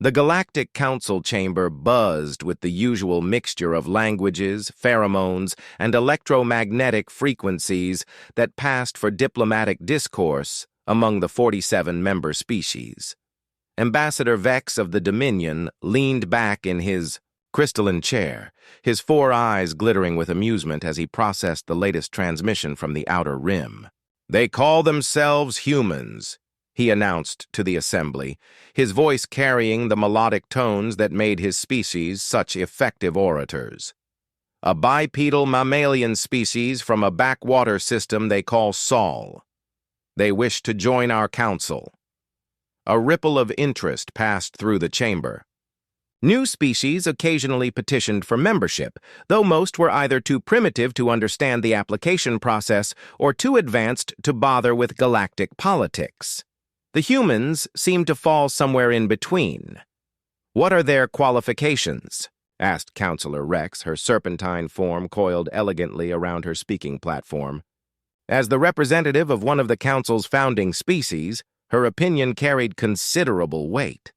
The Galactic Council chamber buzzed with the usual mixture of languages, pheromones, and electromagnetic frequencies that passed for diplomatic discourse among the 47 member species. Ambassador Vex of the Dominion leaned back in his crystalline chair, his 4 eyes glittering with amusement as he processed the latest transmission from the Outer Rim. "They call themselves humans," he announced to the assembly, his voice carrying the melodic tones that made his species such effective orators. "A bipedal mammalian species from a backwater system they call Sol. They wish to join our council." A ripple of interest passed through the chamber. New species occasionally petitioned for membership, though most were either too primitive to understand the application process or too advanced to bother with galactic politics. The humans seemed to fall somewhere in between. "What are their qualifications?" asked Counselor Rex, her serpentine form coiled elegantly around her speaking platform. As the representative of one of the Council's founding species, her opinion carried considerable weight.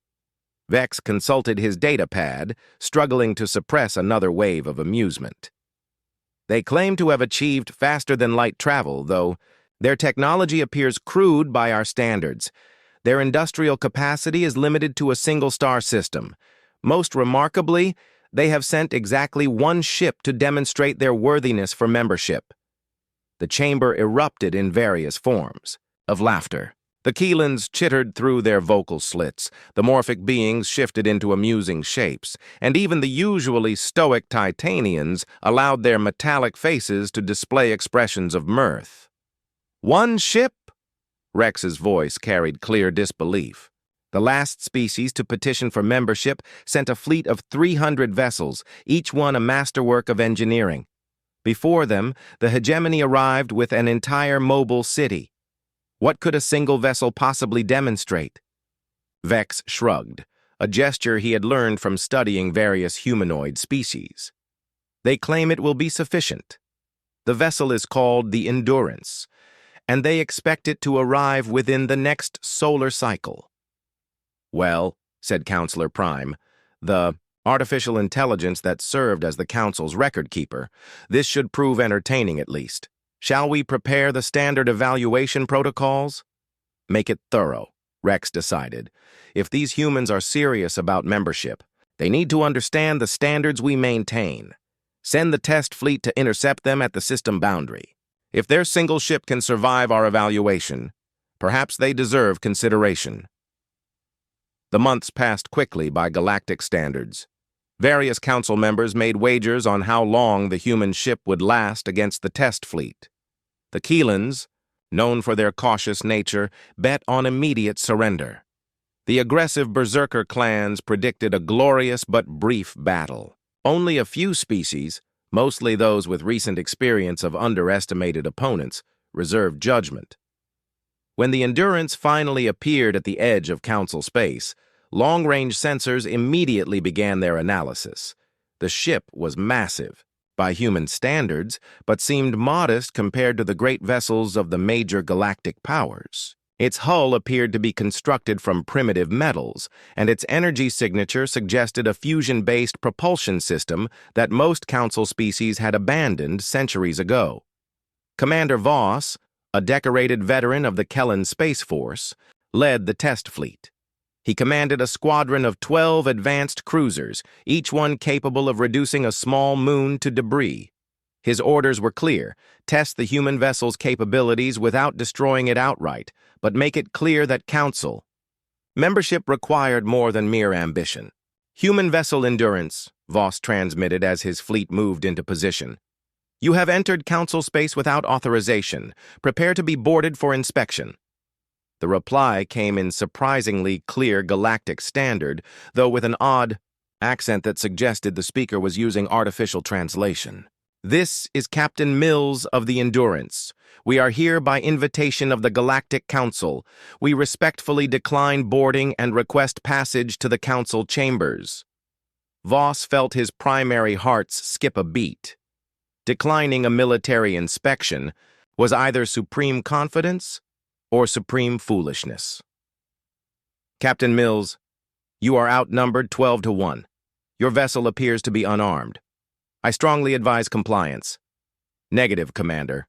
Vex consulted his datapad, struggling to suppress another wave of amusement. "They claim to have achieved faster-than-light travel, though their technology appears crude by our standards. Their industrial capacity is limited to a single-star system. Most remarkably, they have sent exactly 1 ship to demonstrate their worthiness for membership." The chamber erupted in various forms of laughter. The Keelans chittered through their vocal slits, the morphic beings shifted into amusing shapes, and even the usually stoic Titanians allowed their metallic faces to display expressions of mirth. "1 ship?" Rex's voice carried clear disbelief. The last species to petition for membership sent a fleet of 300 vessels, each one a masterwork of engineering. Before them, the hegemony arrived with an entire mobile city. What could a single vessel possibly demonstrate? Vex shrugged, a gesture he had learned from studying various humanoid species. "They claim it will be sufficient. The vessel is called the Endurance, and they expect it to arrive within the next solar cycle." "Well," said Counselor Prime, "the artificial intelligence that served as the Council's record keeper, this should prove entertaining at least. Shall we prepare the standard evaluation protocols?" "Make it thorough," Rex decided. "If these humans are serious about membership, they need to understand the standards we maintain. Send the test fleet to intercept them at the system boundary. If their single ship can survive our evaluation, perhaps they deserve consideration." The months passed quickly by galactic standards. Various council members made wagers on how long the human ship would last against the test fleet. The Keelans, known for their cautious nature, bet on immediate surrender. The aggressive berserker clans predicted a glorious but brief battle. Only a few species, mostly those with recent experience of underestimated opponents, reserved judgment. When the Endurance finally appeared at the edge of Council space, long-range sensors immediately began their analysis. The ship was massive, by human standards, but seemed modest compared to the great vessels of the major galactic powers. Its hull appeared to be constructed from primitive metals, and its energy signature suggested a fusion-based propulsion system that most Council species had abandoned centuries ago. Commander Voss, a decorated veteran of the Kellan Space Force, led the test fleet. He commanded a squadron of 12 advanced cruisers, each one capable of reducing a small moon to debris. His orders were clear: test the human vessel's capabilities without destroying it outright, but make it clear that Council membership required more than mere ambition. "Human vessel Endurance," Voss transmitted as his fleet moved into position. "You have entered Council space without authorization. Prepare to be boarded for inspection." The reply came in surprisingly clear galactic standard, though with an odd accent that suggested the speaker was using artificial translation. "This is Captain Mills of the Endurance. We are here by invitation of the Galactic Council. We respectfully decline boarding and request passage to the Council chambers." Voss felt his primary hearts skip a beat. Declining a military inspection was either supreme confidence or supreme foolishness. "Captain Mills, You are outnumbered 12 to 1. Your vessel appears to be unarmed. I strongly advise compliance. Negative, Commander.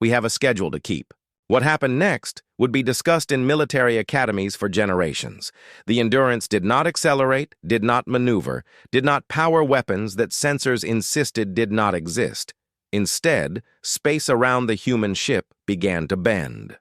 We have a schedule to keep. What happened next would be discussed in military academies for generations. The Endurance did not accelerate, did not maneuver, did not power weapons that sensors insisted did not exist. Instead, space around the human ship began to bend.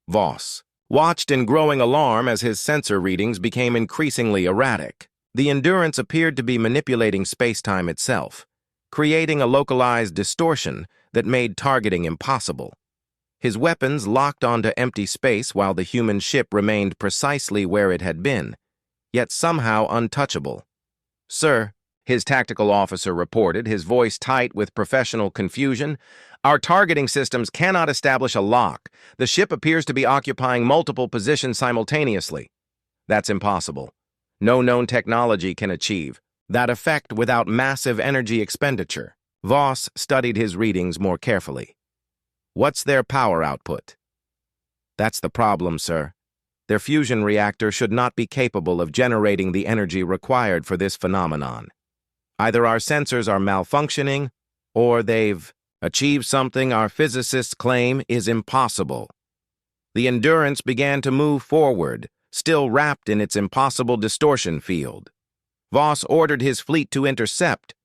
Voss watched in growing alarm as his sensor readings became increasingly erratic. The Endurance appeared to be manipulating space-time itself, creating a localized distortion that made targeting impossible. His weapons locked onto empty space while the human ship remained precisely where it had been, yet somehow untouchable. "Sir," his tactical officer reported, his voice tight with professional confusion, "our targeting systems cannot establish a lock. The ship appears to be occupying multiple positions simultaneously." "That's impossible. No known technology can achieve that effect without massive energy expenditure." Voss studied his readings more carefully. "What's their power output?" "That's the problem, sir. Their fusion reactor should not be capable of generating the energy required for this phenomenon. Either our sensors are malfunctioning, or they've achieved something our physicists claim is impossible." The Endurance began to move forward, still wrapped in its impossible distortion field. Voss ordered his fleet to intercept,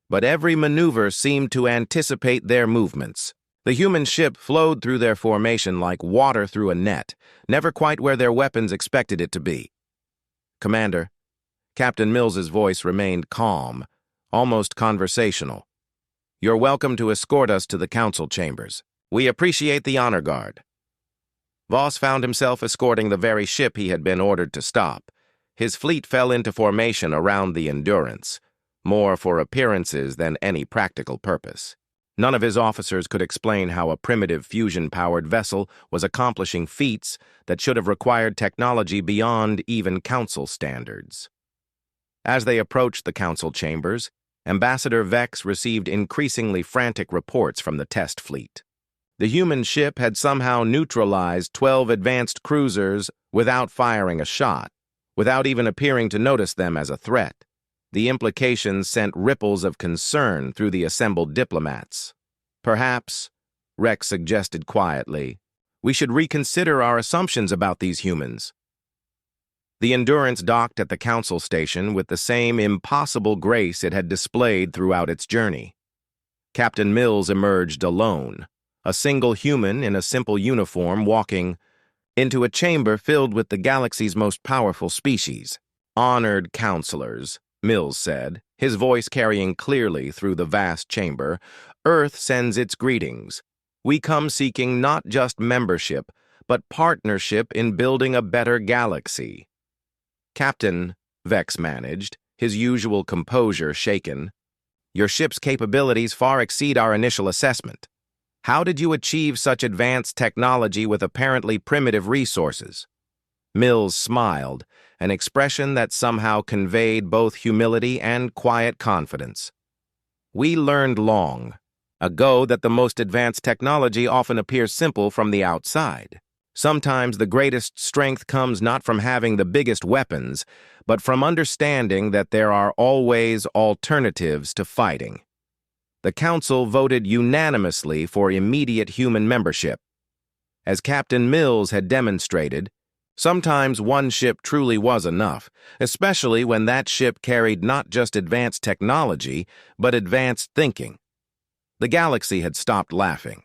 but every maneuver seemed to anticipate their movements. The human ship flowed through their formation like water through a net, never quite where their weapons expected it to be. "Commander," Captain Mills's voice remained calm, almost conversational. "You're welcome to escort us to the council chambers. We appreciate the honor guard." Voss found himself escorting the very ship he had been ordered to stop. His fleet fell into formation around the Endurance, more for appearances than any practical purpose. None of his officers could explain how a primitive fusion-powered vessel was accomplishing feats that should have required technology beyond even council standards. As they approached the council chambers, Ambassador Vex received increasingly frantic reports from the test fleet. The human ship had somehow neutralized 12 advanced cruisers without firing a shot, without even appearing to notice them as a threat. The implications sent ripples of concern through the assembled diplomats. "Perhaps," Rex suggested quietly, "we should reconsider our assumptions about these humans." The Endurance docked at the council station with the same impossible grace it had displayed throughout its journey. Captain Mills emerged alone, a single human in a simple uniform walking into a chamber filled with the galaxy's most powerful species. "Honored counselors," Mills said, his voice carrying clearly through the vast chamber, "Earth sends its greetings. We come seeking not just membership, but partnership in building a better galaxy." "Captain," Vex managed, his usual composure shaken, "your ship's capabilities far exceed our initial assessment. How did you achieve such advanced technology with apparently primitive resources?" Mills smiled, an expression that somehow conveyed both humility and quiet confidence. "We learned long ago that the most advanced technology often appears simple from the outside. Sometimes the greatest strength comes not from having the biggest weapons, but from understanding that there are always alternatives to fighting." The council voted unanimously for immediate human membership. As Captain Mills had demonstrated, sometimes one ship truly was enough, especially when that ship carried not just advanced technology, but advanced thinking. The galaxy had stopped laughing.